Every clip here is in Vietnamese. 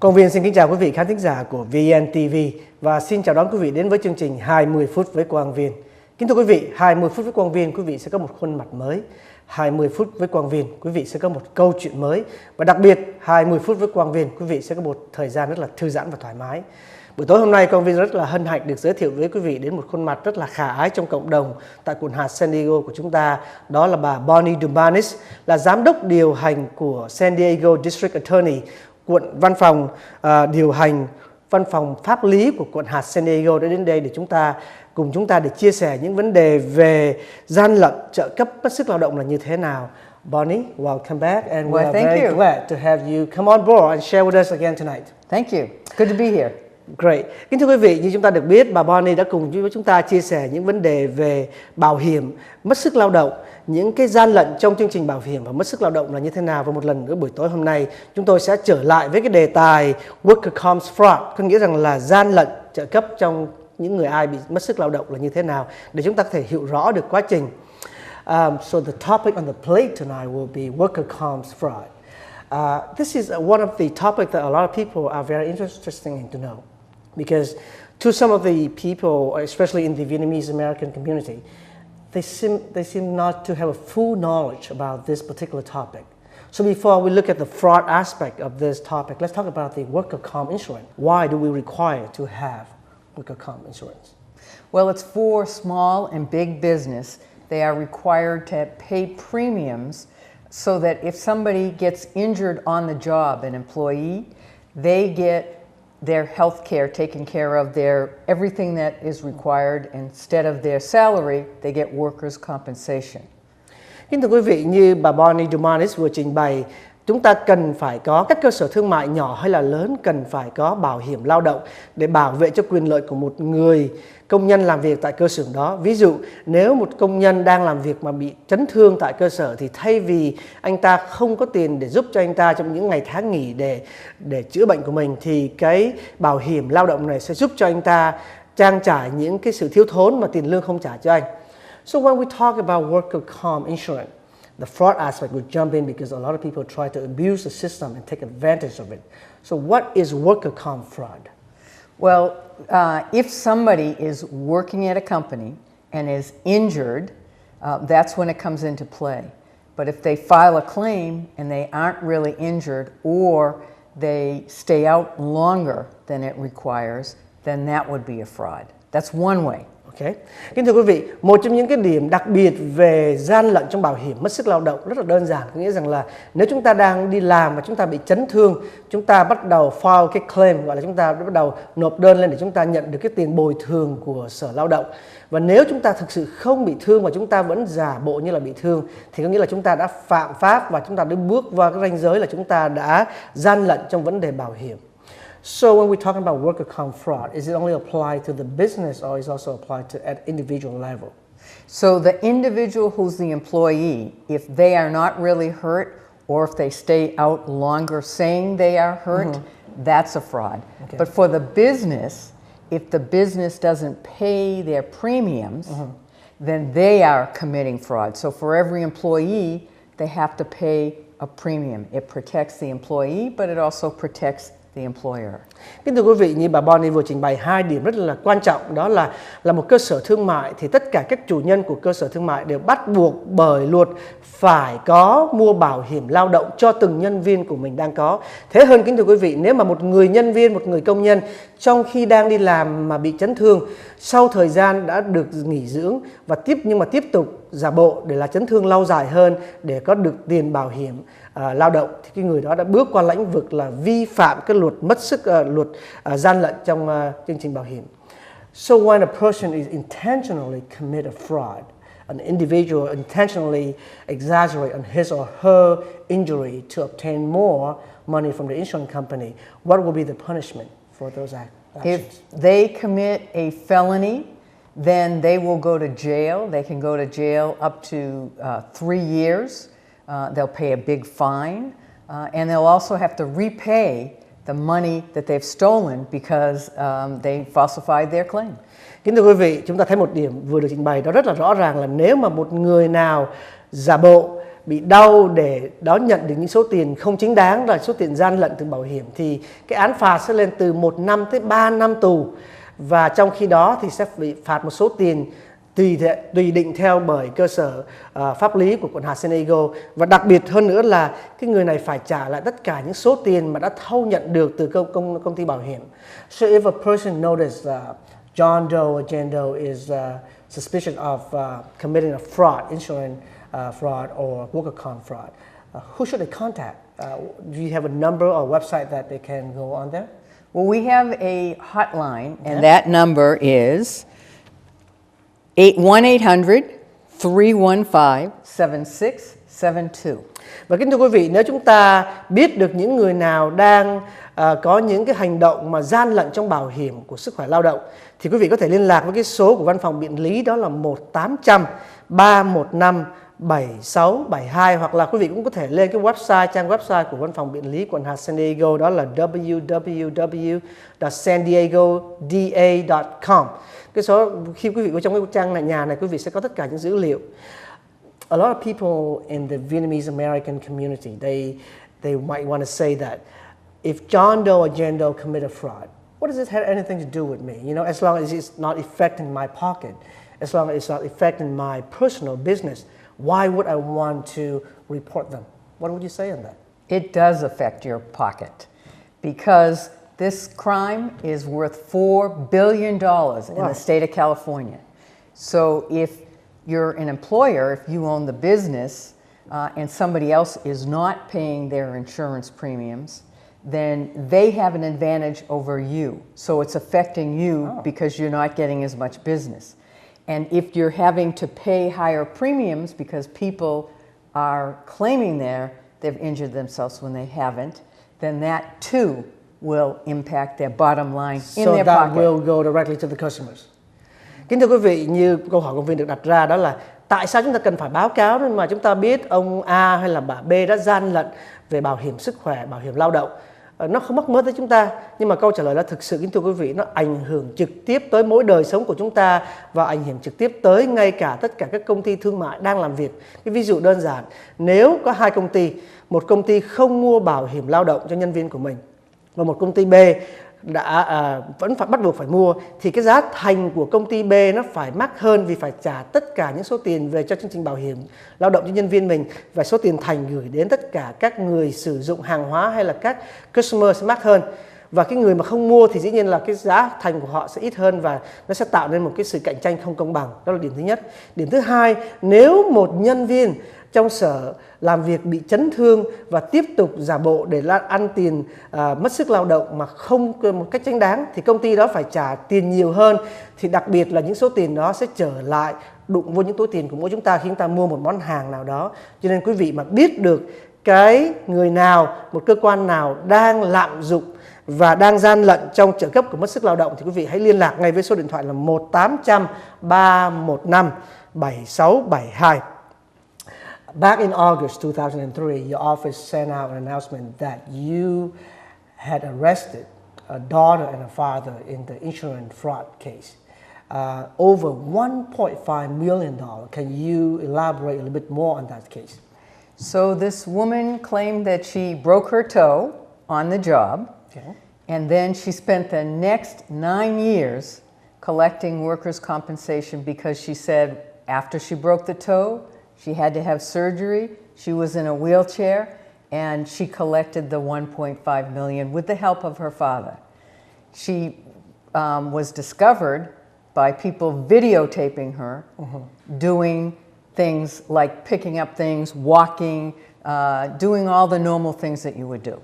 Quang Viên xin kính chào quý vị khán thính giả của VNTV và xin chào đón quý vị đến với chương trình 20 phút với Quang Viên. Kính thưa quý vị, 20 phút với Quang Viên, quý vị sẽ có một khuôn mặt mới. 20 phút với Quang Viên, quý vị sẽ có một câu chuyện mới. Và đặc biệt, 20 phút với Quang Viên, quý vị sẽ có một thời gian rất là thư giãn và thoải mái. Buổi tối hôm nay, Quang Viên rất là hân hạnh được giới thiệu với quý vị đến một khuôn mặt rất là khả ái trong cộng đồng tại quận hạt San Diego của chúng ta. Đó là bà Bonnie Dumanis, là giám đốc điều hành của San Diego District Attorney, quận văn phòng điều hành văn phòng pháp lý của quận hạt San Diego đã đến đây để cùng chúng ta để chia sẻ những vấn đề về gian lận trợ cấp mất sức lao động là như thế nào. Bonnie, welcome back, and we are very glad to have you come on board and share with us again tonight. Thank you. Good to be here. Great. Kính thưa quý vị, như chúng ta được biết, bà Bonnie đã cùng với chúng ta chia sẻ những vấn đề về bảo hiểm, mất sức lao động, những cái gian lận trong chương trình bảo hiểm và mất sức lao động là như thế nào. Và một lần nữa buổi tối hôm nay chúng tôi sẽ trở lại với cái đề tài worker comp fraud, có nghĩa rằng là gian lận trợ cấp trong những người ai bị mất sức lao động là như thế nào, để chúng ta có thể hiểu rõ được quá trình. So the topic on the plate tonight will be worker comp fraud. This is one of the topics that a lot of people are very interested in to know. Because to some of the people, especially in the Vietnamese American community, they seem not to have a full knowledge about this particular topic. So before we look at the fraud aspect of this topic, let's talk about the worker comp insurance. Why do we require to have worker comp insurance? Well, it's for small and big business. They are required to pay premiums so that if somebody gets injured on the job, an employee, they get their health care taken care of, everything that is required. Instead of their salary, they get workers' compensation. Kính thưa quý vị, như bà Bonnie Dumanis vừa trình bày, chúng ta cần phải có, các cơ sở thương mại nhỏ hay là lớn cần phải có bảo hiểm lao động để bảo vệ cho quyền lợi của một người công nhân làm việc tại cơ sở đó. Ví dụ, nếu một công nhân đang làm việc mà bị chấn thương tại cơ sở thì thay vì anh ta không có tiền để giúp cho anh ta trong những ngày tháng nghỉ để chữa bệnh của mình, thì cái bảo hiểm lao động này sẽ giúp cho anh ta trang trải những cái sự thiếu thốn mà tiền lương không trả cho anh. So when we talk about worker comp insurance, the fraud aspect will jump in because a lot of people try to abuse the system and take advantage of it. So what is worker comp fraud? Well, if somebody is working at a company and is injured, that's when it comes into play. But if they file a claim and they aren't really injured, or they stay out longer than it requires, then that would be a fraud. That's one way. Okay. Kính thưa quý vị, một trong những cái điểm đặc biệt về gian lận trong bảo hiểm mất sức lao động rất là đơn giản, có nghĩa rằng là nếu chúng ta đang đi làm và chúng ta bị chấn thương, chúng ta bắt đầu file cái claim, gọi là chúng ta bắt đầu nộp đơn lên để chúng ta nhận được cái tiền bồi thường của Sở Lao động. Và nếu chúng ta thực sự không bị thương mà chúng ta vẫn giả bộ như là bị thương, thì có nghĩa là chúng ta đã phạm pháp và chúng ta đã bước vào cái ranh giới là chúng ta đã gian lận trong vấn đề bảo hiểm. So when we're talking about worker comp fraud, is it only applied to the business or is it also applied to at individual level? So the individual who's the employee, if they are not really hurt, or if they stay out longer saying they are hurt, that's a fraud. Okay. But for the business, if the business doesn't pay their premiums, then they are committing fraud. So for every employee, they have to pay a premium. It protects the employee, but it also protects the employer. Kính thưa quý vị, như bà Bonnie vừa trình bày hai điểm rất là quan trọng, đó là một cơ sở thương mại thì tất cả các chủ nhân của cơ sở thương mại đều bắt buộc bởi luật phải có mua bảo hiểm lao động cho từng nhân viên của mình đang có. Thế hơn, kính thưa quý vị, nếu mà một người nhân viên, một người công nhân trong khi đang đi làm mà bị chấn thương, sau thời gian đã được nghỉ dưỡng và tiếp tục giả bộ để là chấn thương lâu dài hơn để có được tiền bảo hiểm lao động, thì cái người đó đã bước qua lĩnh vực là vi phạm cái luật mất sức, luật gian lận trong chương trình bảo hiểm. So when a person is intentionally commit a fraud, an individual intentionally exaggerate on his or her injury to obtain more money from the insurance company, what will be the punishment for those actions? If they commit a felony, then they will go to jail. They can go to jail up to 3 years. They'll pay a big fine, and they'll also have to repay the money that they've stolen because they falsified their claim. Kính thưa quý vị, chúng ta thấy một điểm vừa được trình bày đó rất là rõ ràng là nếu mà một người nào giả bộ bị đau để đón nhận được những số tiền không chính đáng, là số tiền gian lận từ bảo hiểm, thì cái án phạt sẽ lên từ 1 năm tới 3 năm tù. Và trong khi đó thì sẽ bị phạt một số tiền tùy định theo bởi cơ sở pháp lý của quận hạt San Diego. Và đặc biệt hơn nữa là cái người này phải trả lại tất cả những số tiền mà đã thâu nhận được từ công ty bảo hiểm. So if a person noticed John Doe or Jane Doe is suspicious of committing a fraud, insurance fraud or worker comp fraud, who should they contact? Do you have a number or website that they can go on there? Well, we have a hotline, and that number is 1-800-315-7672. Và kính thưa quý vị, nếu chúng ta biết được những người nào đang có những cái hành động mà gian lận trong bảo hiểm của sức khỏe lao động, thì quý vị có thể liên lạc với cái số của văn phòng biện lý, đó là 1-800-315-7672, hoặc là quý vị cũng có thể lên cái trang website của văn phòng biện lý quận hạt San Diego, đó là www.sandiego.com. Cái số khi quý vị vào trong cái trang nhà này, quý vị sẽ có tất cả những dữ liệu. A lot of people in the Vietnamese American community, they might want to say that if John Doe or Jane Doe commit a fraud, what does it have anything to do with me? You know, as long as it's not affecting my pocket, as long as it's not affecting my personal business, why would I want to report them? What would you say on that? It does affect your pocket because this crime is worth $4 billion in the state of California. So if you're an employer, if you own the business and somebody else is not paying their insurance premiums, then they have an advantage over you. So it's affecting you because you're not getting as much business. And if you're having to pay higher premiums because people are claiming they've injured themselves when they haven't, then that too will impact their bottom line in their pocket. So that will go directly to the customers. Kính thưa quý vị, như câu hỏi của viên được đặt ra, đó là tại sao chúng ta cần phải báo cáo mà chúng ta biết ông A hay là bà B đã gian lận về bảo hiểm sức khỏe, bảo hiểm lao động. Nó không mắc mớ tới chúng ta, nhưng mà câu trả lời là thực sự, kính thưa quý vị, nó ảnh hưởng trực tiếp tới mỗi đời sống của chúng ta và ảnh hưởng trực tiếp tới ngay cả tất cả các công ty thương mại đang làm việc. Cái ví dụ đơn giản, nếu có hai công ty, một công ty không mua bảo hiểm lao động cho nhân viên của mình và một công ty B vẫn phải bắt buộc phải mua, thì cái giá thành của công ty B nó phải mắc hơn vì phải trả tất cả những số tiền về cho chương trình bảo hiểm lao động cho nhân viên mình, và số tiền thành gửi đến tất cả các người sử dụng hàng hóa hay là các customer sẽ mắc hơn. Và cái người mà không mua thì dĩ nhiên là cái giá thành của họ sẽ ít hơn và nó sẽ tạo nên một cái sự cạnh tranh không công bằng. Đó là điểm thứ nhất. Điểm thứ hai, nếu một nhân viên trong sở làm việc bị chấn thương và tiếp tục giả bộ để ăn tiền mất sức lao động mà không một cách chính đáng, thì công ty đó phải trả tiền nhiều hơn. Thì đặc biệt là những số tiền đó sẽ trở lại đụng vô những túi tiền của mỗi chúng ta khi chúng ta mua một món hàng nào đó. Cho nên quý vị mà biết được cái người nào, một cơ quan nào đang lạm dụng và đang gian lận trong trợ cấp của mất sức lao động, thì quý vị hãy liên lạc ngay với số điện thoại là 1-800-315-7672. Back in August 2003, your office sent out an announcement that you had arrested a daughter and a father in the insurance fraud case. Over $1.5 million. Can you elaborate a little bit more on that case? So this woman claimed that she broke her toe on the job, and then she spent the next 9 years collecting workers' compensation because she said after she broke the toe, she had to have surgery, she was in a wheelchair, and she collected the $1.5 million with the help of her father. She was discovered by people videotaping her doing things like picking up things, walking, doing all the normal things that you would do.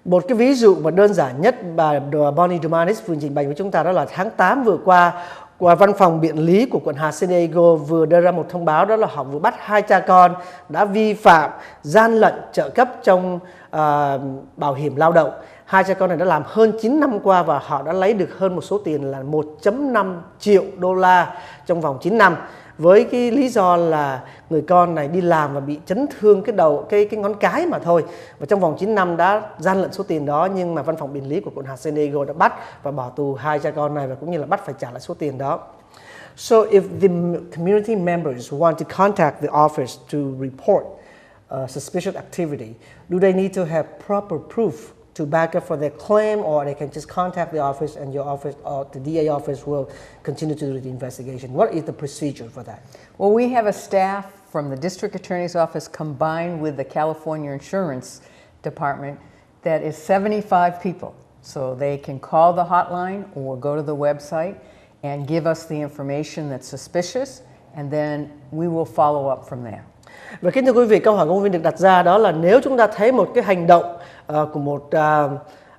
Một cái ví dụ mà đơn giản nhất bà Bonnie Dumanis vừa trình bày với chúng ta, đó là tháng 8 vừa qua, văn phòng biện lý của quận hạt San Diego vừa đưa ra một thông báo, đó là họ vừa bắt hai cha con đã vi phạm gian lận trợ cấp trong bảo hiểm lao động. Hai cha con này đã làm hơn 9 năm qua và họ đã lấy được hơn một số tiền là 1.5 triệu đô la trong vòng 9 năm. Với cái lý do là người con này đi làm và bị chấn thương cái đầu, cái ngón cái mà thôi. Và trong vòng 9 năm đã gian lận số tiền đó, nhưng mà văn phòng biện lý của quận hạt San Diego đã bắt và bỏ tù hai cha con này và cũng như là bắt phải trả lại số tiền đó. So if the community members want to contact the office to report suspicious activity, do they need to have proper proof to back up for their claim, or they can just contact the office and your office or the DA office will continue to do the investigation? What is the procedure for that? Well, we have a staff from the district attorney's office combined with the California Insurance Department that is 75 people. So they can call the hotline or go to the website and give us the information that's suspicious, and then we will follow up from there. Và kính thưa quý vị, câu hỏi của phóng viên được đặt ra đó là nếu chúng ta thấy một cái hành động của một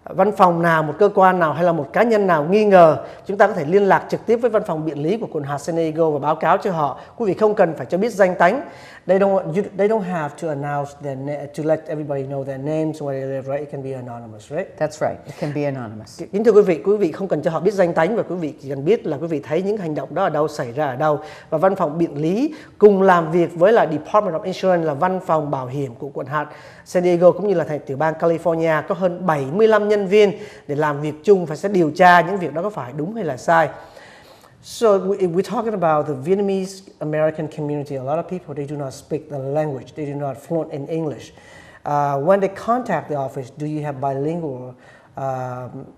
văn phòng nào, một cơ quan nào hay là một cá nhân nào nghi ngờ, chúng ta có thể liên lạc trực tiếp với văn phòng biện lý của quận hạt San Diego và báo cáo cho họ. Quý vị không cần phải cho biết danh tánh. They don't have to announce to let everybody know their names, where they live, right? It can be anonymous, right? That's right. It can be anonymous. Kính thưa quý vị không cần cho họ biết danh tánh, và quý vị chỉ cần biết là quý vị thấy những hành động đó ở đâu, xảy ra ở đâu. Và văn phòng biện lý cùng làm việc với là Department of Insurance, là văn phòng bảo hiểm của quận hạt San Diego cũng như là thành tiểu bang California, có hơn 75 nhân viên để làm việc chung và sẽ điều tra những việc đó có phải đúng hay là sai. So if we're talking about the Vietnamese American community, a lot of people, they do not speak the language, they do not fluent in English. When they contact the office, do you have bilingual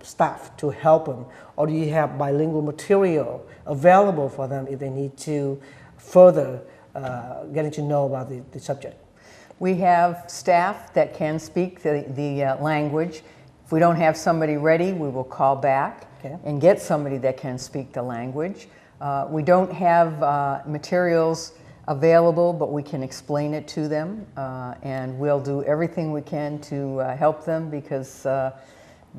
staff to help them, or do you have bilingual material available for them if they need to further getting to know about the subject? We have staff that can speak the language. If we don't have somebody ready, we will call back and get somebody that can speak the language. We don't have materials available, but we can explain it to them, and we'll do everything we can to help them, because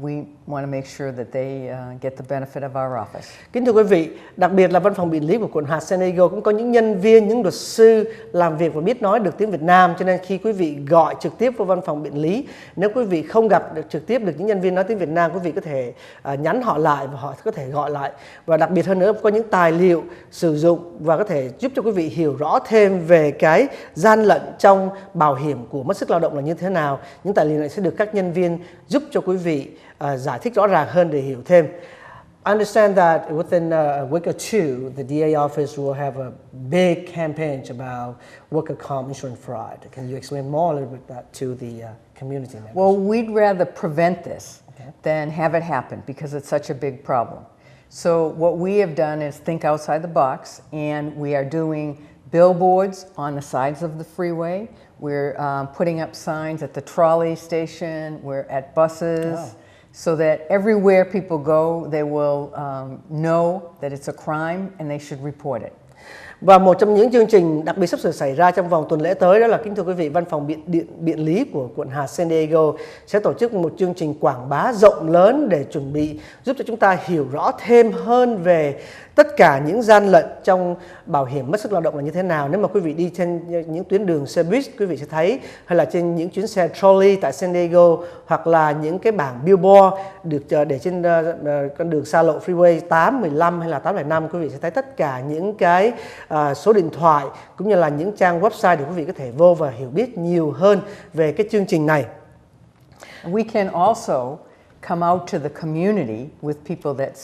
we want to make sure that they get the benefit of our office. Kính thưa quý vị, đặc biệt là văn phòng biện lý của quận hạt San Diego cũng có những nhân viên, những luật sư làm việc và biết nói được tiếng Việt Nam, cho nên khi quý vị gọi trực tiếp vào văn phòng biện lý, nếu quý vị không gặp được trực tiếp được những nhân viên nói tiếng Việt Nam, quý vị có thể nhắn họ lại và họ có thể gọi lại. Và đặc biệt hơn nữa, có những tài liệu sử dụng và có thể giúp cho quý vị hiểu rõ thêm về cái gian lận trong bảo hiểm của mất sức lao động là như thế nào. Những tài liệu này sẽ được các nhân viên giúp cho quý vị giải thích rõ ràng hơn để hiểu thêm. I understand that within a week or two, the DA office will have a big campaign about worker comp insurance fraud. Can you explain more a little bit that to the community members? Well, we'd rather prevent this than have it happen, because it's such a big problem. So what we have done is think outside the box, and we are doing billboards on the sides of the freeway. We're putting up signs at the trolley station. We're at buses. Oh. So that everywhere people go, they will know that it's a crime and they should report it. Và một trong những chương trình đặc biệt sắp sửa xảy ra trong vòng tuần lễ tới đó là, kính thưa quý vị, văn phòng biện lý của quận hạt San Diego sẽ tổ chức một chương trình quảng bá rộng lớn để chuẩn bị giúp cho chúng ta hiểu rõ thêm hơn về tất cả những gian lận trong bảo hiểm mất sức lao động là như thế nào. Nếu mà quý vị đi trên những tuyến đường xe buýt, quý vị sẽ thấy, hay là trên những chuyến xe trolley tại San Diego, hoặc là những cái bảng billboard được để trên con đường xa lộ freeway 815 hay là 805, quý vị sẽ thấy tất cả những cái số điện thoại cũng như là những trang website để quý vị có thể vô và hiểu biết nhiều hơn về cái chương trình này. We can also come out to the community with people that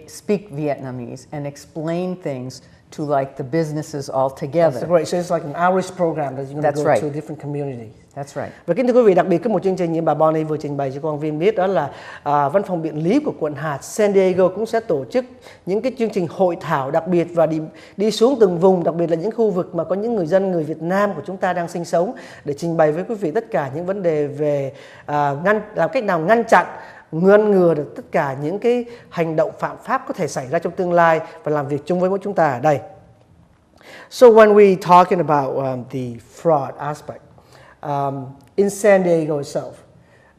speak Vietnamese and explain things to like the businesses all together. That's great. So it's like an outreach program that you're going to go to different communities. That's right. Và kính thưa quý vị, đặc biệt có một chương trình như bà Bonnie vừa trình bày cho con viên biết, đó là văn phòng biện lý của quận hạt San Diego cũng sẽ tổ chức những cái chương trình hội thảo đặc biệt và đi xuống từng vùng, đặc biệt là những khu vực mà có những người Việt Nam của chúng ta đang sinh sống, để trình bày với quý vị tất cả những vấn đề về làm cách nào ngăn chặn, ngăn ngừa được tất cả những cái hành động phạm pháp có thể xảy ra trong tương lai, và làm việc chung với mỗi chúng ta ở đây. So when we talking about the fraud aspect, in San Diego itself,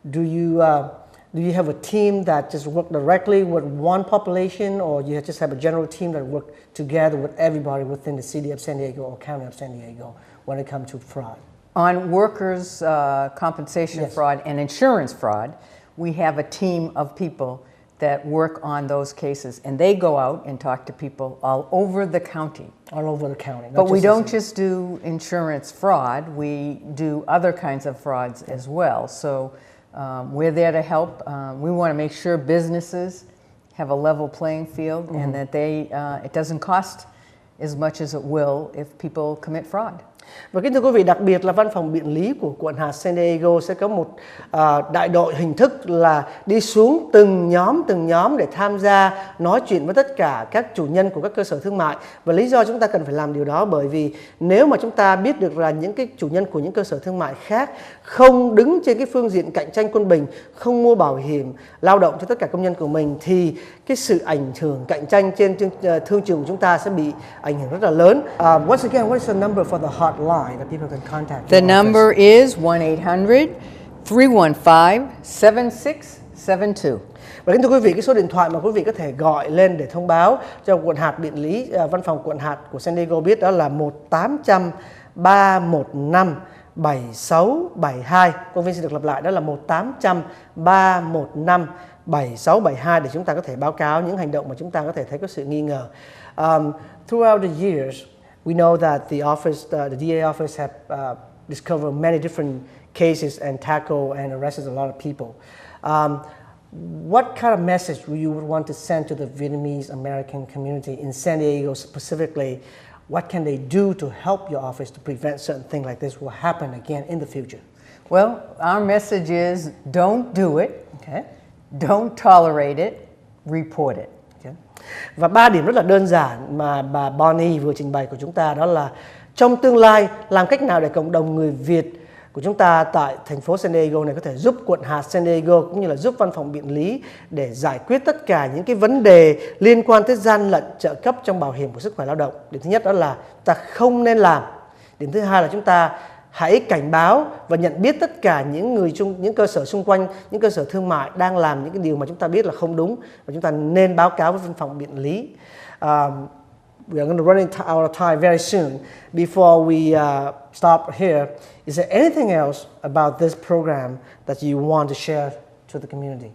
do you have a team that just work directly with one population, or you just have a general team that work together with everybody within the city of San Diego or county of San Diego when it comes to fraud? On workers' compensation fraud and insurance fraud, we have a team of people that work on those cases, and they go out and talk to people all over the county. All over the county. But we don't just do insurance fraud, we do other kinds of frauds as well. So we're there to help. We want to make sure businesses have a level playing field, and that it doesn't cost as much as it will if people commit fraud. Và kính thưa quý vị, đặc biệt là văn phòng biện lý của quận hạt San Diego sẽ có một đại đội hình thức là đi xuống từng nhóm để tham gia nói chuyện với tất cả các chủ nhân của các cơ sở thương mại. Và lý do chúng ta cần phải làm điều đó bởi vì nếu mà chúng ta biết được là những cái chủ nhân của những cơ sở thương mại khác không đứng trên cái phương diện cạnh tranh quân bình, không mua bảo hiểm lao động cho tất cả công nhân của mình, thì cái sự ảnh hưởng cạnh tranh trên thương trường của chúng ta sẽ bị ảnh hưởng rất là lớn. Once again, what is the number for the hotline that people can contact? The number is 1-800-315-7672. Và kính thưa quý vị, cái số điện thoại mà quý vị có thể gọi lên để thông báo cho quận hạt biện lý, văn phòng quận hạt của San Diego biết đó là 1-800-315-7672. Công viên xin được lặp lại, đó là 1-800-315-7672 để chúng ta có thể báo cáo những hành động mà chúng ta có thể thấy có sự nghi ngờ. Throughout the years, we know that the office, the DA office have discovered many different cases and tackled and arrested a lot of people. What kind of message you would want to send to the Vietnamese American community in San Diego specifically? What can they do to help your office to prevent certain things like this will happen again in the future? Well, our message is don't do it. Okay. Don't tolerate it. Report it. Okay. Và 3 điểm rất là đơn giản mà bà Bonnie vừa trình bày của chúng ta, đó là trong tương lai làm cách nào để cộng đồng người Việt của chúng ta tại thành phố San Diego này có thể giúp quận hạt San Diego cũng như là giúp văn phòng biện lý để giải quyết tất cả những cái vấn đề liên quan tới gian lận trợ cấp trong bảo hiểm của sức khỏe lao động. Điểm thứ nhất đó là ta không nên làm. Điểm thứ hai là chúng ta hãy cảnh báo và nhận biết tất cả những cơ sở xung quanh, những cơ sở thương mại đang làm những cái điều mà chúng ta biết là không đúng và chúng ta nên báo cáo với văn phòng biện lý. We are going to run out of time very soon. Before we stop here, is there anything else about this program that you want to share to the community?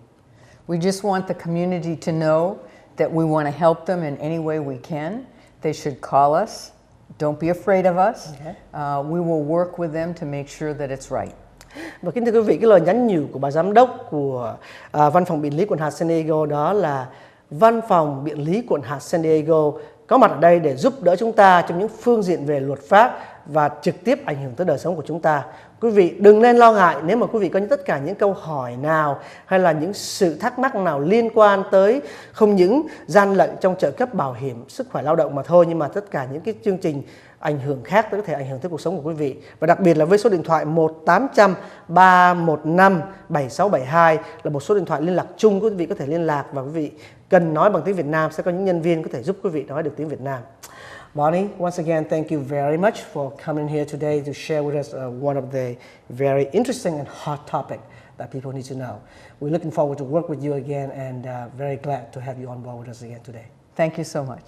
We just want the community to know that we want to help them in any way we can. They should call us. Don't be afraid of us. Okay. We will work with them to make sure that it's right. Và kính thưa quý vị, cái lời nhắn nhủ của bà giám đốc của văn phòng biện lý quận hạt San Diego đó là văn phòng biện lý quận hạt San Diego có mặt ở đây để giúp đỡ chúng ta trong những phương diện về luật pháp và trực tiếp ảnh hưởng tới đời sống của chúng ta. Quý vị đừng nên lo ngại nếu mà quý vị có tất cả những câu hỏi nào hay là những sự thắc mắc nào liên quan tới không những gian lận trong trợ cấp bảo hiểm sức khỏe lao động mà thôi, nhưng mà tất cả những cái chương trình ảnh hưởng khác có thể ảnh hưởng tới cuộc sống của quý vị. Và đặc biệt là với số điện thoại 1-800-315-7672 là một số điện thoại liên lạc chung, quý vị có thể liên lạc và quý vị cần nói bằng tiếng Việt Nam sẽ có những nhân viên có thể giúp quý vị nói được tiếng Việt Nam. Bonnie, once again, thank you very much for coming here today to share with us one of the very interesting and hot topic that people need to know. We're looking forward to work with you again and very glad to have you on board with us again today. Thank you so much.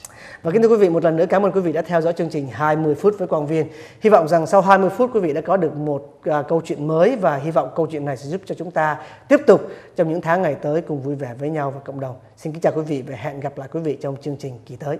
Và kính thưa quý vị, một lần nữa cảm ơn quý vị đã theo dõi chương trình 20 phút với Quang Viên. Hy vọng rằng sau 20 phút quý vị đã có được một câu chuyện mới và hy vọng câu chuyện này sẽ giúp cho chúng ta tiếp tục trong những tháng ngày tới cùng vui vẻ với nhau và cộng đồng. Xin kính chào quý vị và hẹn gặp lại quý vị trong chương trình kỳ tới.